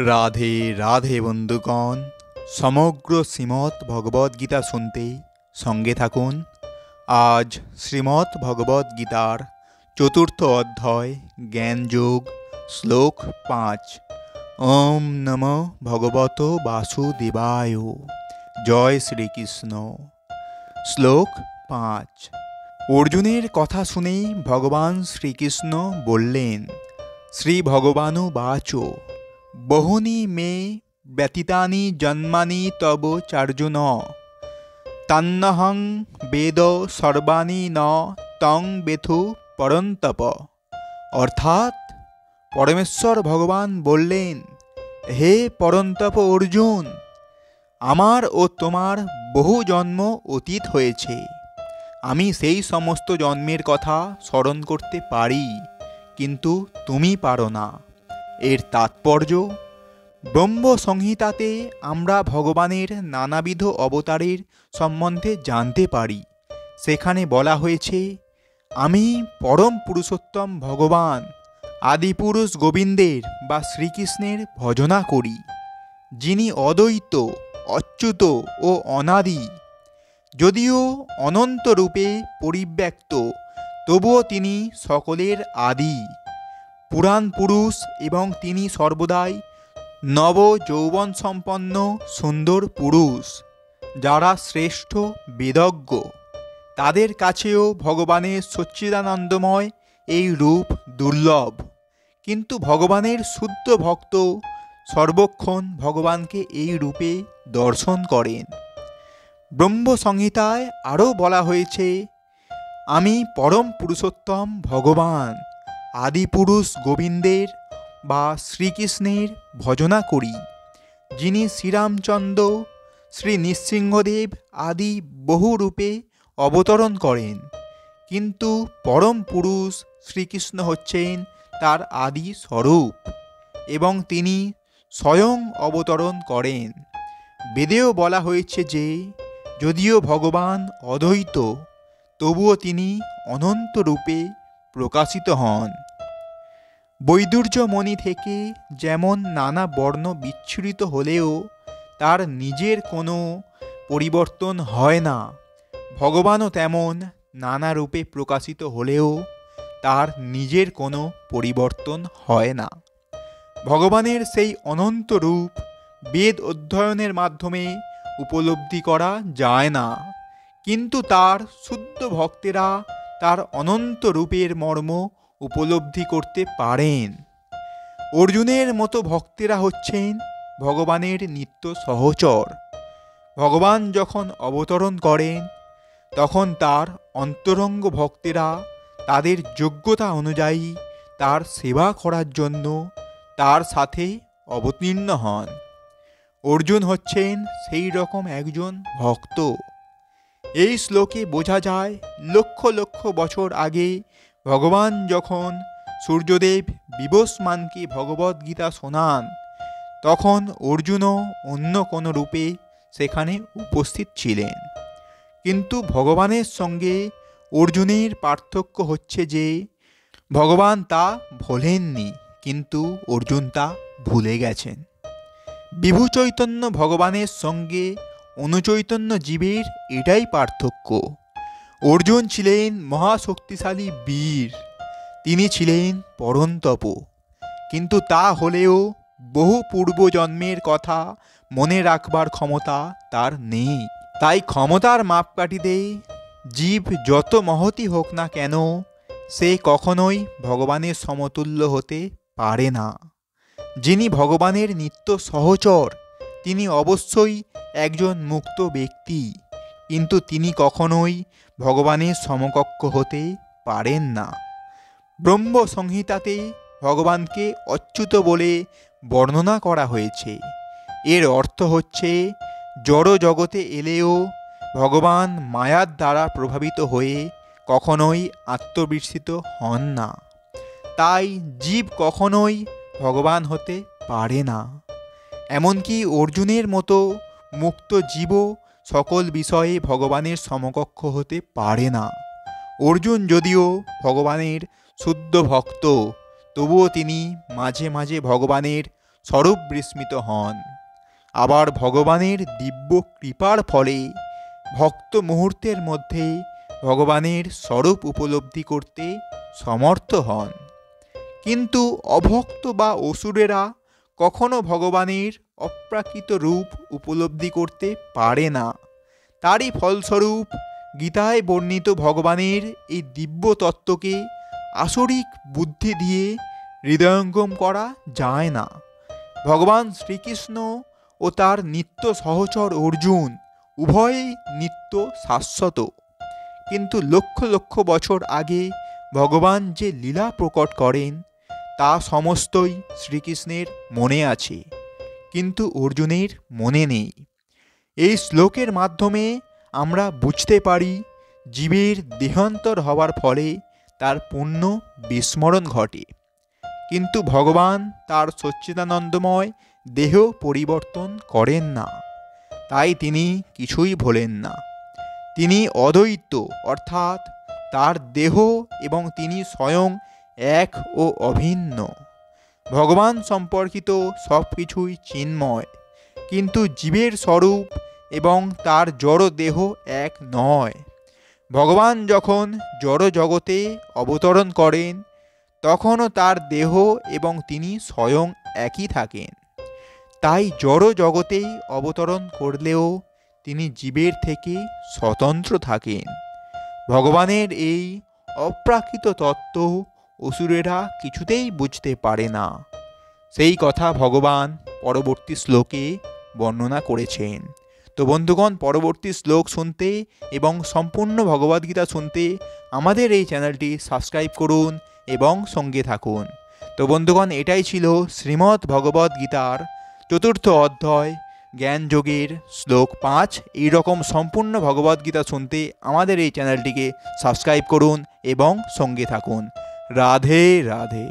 রাধে রাধে বন্ধুগণ, সমগ্র শ্রীমদ্ ভগবদ্গীতা শুনতে সঙ্গে থাকুন। আজ শ্রীমদ্ ভগবদ্গীতার চতুর্থ অধ্যায় জ্ঞানযোগ, শ্লোক 5। ওম নমো ভগবত বাসুদেবায়। জয় শ্রীকৃষ্ণ। শ্লোক 5। অর্জুনের কথা শুনেই ভগবান শ্রীকৃষ্ণ বললেন, শ্রী ভগবানুবাচ বহুনি মে ব্যতীতানি জন্মানি তব চার্জুন তান্নহং বেদ সর্বাণি ন তং বেথু পরন্তপ। অর্থাৎ পরমেশ্বর ভগবান বললেন, হে পরন্তপ অর্জুন, আমার ও তোমার বহু জন্ম অতীত হয়েছে। আমি সেই সমস্ত জন্মের কথা স্মরণ করতে পারি, কিন্তু তুমি পারো না। এর তাৎপর্য, ব্রহ্ম সংহিতাতে আমরা ভগবানের নানাবিধ অবতারের সম্বন্ধে জানতে পারি। সেখানে বলা হয়েছে, আমি পরম পুরুষোত্তম ভগবান আদিপুরুষ গোবিন্দের বা শ্রীকৃষ্ণের ভজনা করি, যিনি অদ্বৈত, অচ্যুত ও অনাদি। যদিও অনন্ত রূপে পরিব্যক্ত, তবুও তিনি সকলের আদি পুরাণ পুরুষ এবং তিনি সর্বদাই নব যৌবন সম্পন্ন সুন্দর পুরুষ। যারা শ্রেষ্ঠ বেদজ্ঞ, তাদের কাছেও ভগবানের সচ্চিদানন্দময় এই রূপ দুর্লভ। কিন্তু ভগবানের শুদ্ধ ভক্ত সর্বক্ষণ ভগবানকে এই রূপে দর্শন করেন। ব্রহ্ম সংহিতায় আরও বলা হয়েছে, আমি পরম পুরুষোত্তম ভগবান আদিপুরুষ গোবিন্দের বা শ্রীকৃষ্ণের ভজনা করি, যিনি শ্রীরামচন্দ্র, শ্রী নৃসিংহদেব আদি বহু রূপে অবতরণ করেন। কিন্তু পরম পুরুষ শ্রীকৃষ্ণ হচ্ছেন তার আদি স্বরূপ এবং তিনি স্বয়ং অবতরণ করেন। বেদেও বলা হয়েছে যে, যদিও ভগবান অদ্বৈত, তবুও তিনি অনন্ত রূপে প্রকাশিত হন। বৈদুর্য মণি থেকে যেমন নানা বর্ণ বিচ্ছুরিত হলেও তার নিজের কোনো পরিবর্তন হয় না, ভগবানও তেমন নানা রূপে প্রকাশিত হলেও তার নিজের কোনো পরিবর্তন হয় না। ভগবানের সেই অনন্ত রূপ বেদ অধ্যয়নের মাধ্যমে উপলব্ধি করা যায় না, কিন্তু তার শুদ্ধ ভক্তেরা তার অনন্ত রূপের মর্ম উপলব্ধি করতে পারেন। অর্জুনের মতো ভক্তেরা হচ্ছেন ভগবানের নিত্য সহচর। ভগবান যখন অবতরণ করেন, তখন তার অন্তরঙ্গ ভক্তেরা তাদের যোগ্যতা অনুযায়ী তার সেবা করার জন্য তার সাথে অবতীর্ণ হন। অর্জুন হচ্ছেন সেই রকম একজন ভক্ত। এই শ্লোকে বোঝা যায়, লক্ষ লক্ষ বছর আগে ভগবান যখন সূর্যদেব বিবস্মানকে ভগবদ্গীতা শোনান, তখন অর্জুনও অন্য কোনো রূপে সেখানে উপস্থিত ছিলেন। কিন্তু ভগবানের সঙ্গে অর্জুনের পার্থক্য হচ্ছে যে, ভগবান তা ভোলেননি, কিন্তু অর্জুন তা ভুলে গেছেন। বিভু চৈতন্য ভগবানের সঙ্গে অনুচৈতন্য জীবের এটাই পার্থক্য। অর্জুন ছিলেন মহাশক্তিশালী বীর, তিনি ছিলেন পরন্তপ, কিন্তু তা হলেও বহু পূর্বজন্মের কথা মনে রাখবার ক্ষমতা তার নেই। তাই ক্ষমতার মাপকাঠিতে জীব যত মহৎই হোক না কেন, সে কখনোই ভগবানের সমতুল্য হতে পারে না। যিনি ভগবানের নিত্য সহচর, তিনি অবশ্যই একজন মুক্ত ব্যক্তি, কিন্তু তিনি কখনোই ভগবানের সমকক্ষ হতে পারেন না। ব্রহ্ম সংহিতাতে ভগবানকে অচ্যুত বলে বর্ণনা করা হয়েছে। এর অর্থ হচ্ছে, জড় জগতে এলেও ভগবান মায়ার দ্বারা প্রভাবিত হয়ে কখনোই আত্মবিস্মৃত হন না। তাই জীব কখনোই ভগবান হতে পারে না। এমনকি অর্জুনের মতো মুক্ত জীবও সকল বিষয়ে ভগবানের সমকক্ষ হতে পারে না। অর্জুন যদিও ভগবানের শুদ্ধ ভক্ত, তবুও তিনি মাঝে মাঝে ভগবানের স্বরূপ বিস্মিত হন। আবার ভগবানের দিব্য কৃপার ফলে ভক্ত মুহূর্তের মধ্যে ভগবানের স্বরূপ উপলব্ধি করতে সমর্থ হন। কিন্তু অভক্ত বা অসুরেরা কখনো ভগবানের অপ্রাকৃত রূপ উপলব্ধি করতে পারে না। তারই ফলস্বরূপ গীতায় বর্ণিত ভগবানের এই দিব্য তত্ত্বকে আসরিক বুদ্ধি দিয়ে হৃদয়ঙ্গম করা যায় না। ভগবান শ্রীকৃষ্ণ ও তার নিত্য সহচর অর্জুন উভয়েই নিত্য শাশ্বত। কিন্তু লক্ষ লক্ষ বছর আগে ভগবান যে লীলা প্রকট করেন তা সমস্তই শ্রীকৃষ্ণের মনে আছে, কিন্তু অর্জুনের মনে নেই। এই শ্লোকের মাধ্যমে আমরা বুঝতে পারি জীবের দেহান্তর হওয়ার ফলে তার পুণ্য বিস্মরণ ঘটে, কিন্তু ভগবান তার সচ্চিদানন্দময় দেহ পরিবর্তন করেন না, তাই তিনি কিছুই ভোলেন না। তিনি অদ্বৈত, অর্থাৎ তার দেহ এবং তিনি স্বয়ং এক ও অভিন্ন। ভগবান সম্পর্কিত সব কিছুই চিন্ময়, কিন্তু জীবের স্বরূপ এবং তার জড় দেহ এক নয়। ভগবান যখন জড় জগতে অবতরণ করেন তখনও তার দেহ এবং তিনি স্বয়ং একই থাকেন। তাই জড় জগতেই অবতরণ করলেও তিনি জীবের থেকে স্বতন্ত্র থাকেন। ভগবানের এই অপ্রাকৃত তত্ত্ব অসুরেরা কিছুতেই বুঝতে পারে না। সেই কথা ভগবান পরবর্তী শ্লোকে বর্ণনা করেছেন। তো বন্ধুগণ, পরবর্তী শ্লোক শুনতে এবং সম্পূর্ণ ভগবদ্গীতা শুনতে আমাদের এই চ্যানেলটি সাবস্ক্রাইব করুন এবং সঙ্গে থাকুন। তো বন্ধুগণ, এটাই ছিল শ্রীমদ্ ভগবদ্গীতার 4th অধ্যায় জ্ঞানযোগের শ্লোক 5। এইরকম সম্পূর্ণ ভগবদ্গীতা শুনতে আমাদের এই চ্যানেলটিকে সাবস্ক্রাইব করুন এবং সঙ্গে থাকুন। রাধে রাধে।